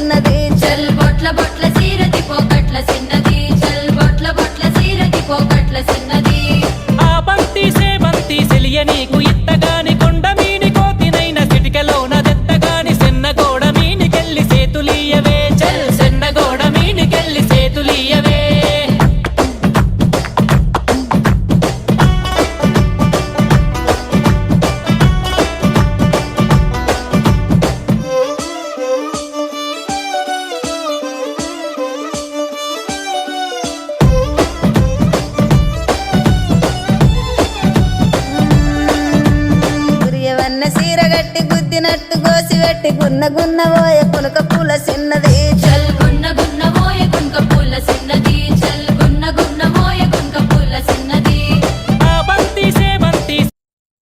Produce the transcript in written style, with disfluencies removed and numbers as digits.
చిన్నది చల్ బొట్ల బొట్ల సీరది పోకట్ల చిన్నది చల్ బొట్ల బొట్ల సీరది పోకట్ల చిన్నది ఆ బంతి సేవంతి సెలియ నీకు ఇత్తగాని కొండ మీని కోతినైన సిటికలోన దెత్తగాని సెన్నగోడ మీనికెళ్ళి సేతులీయవే చల్ సెన్నగోడ మీనికెళ్ళి సేతులీయవే గురియవన్న సీర గట్టి గుద్దినట్టు గోసి పెట్టి గున్న గున్న పోయే పులక పూల చిన్నది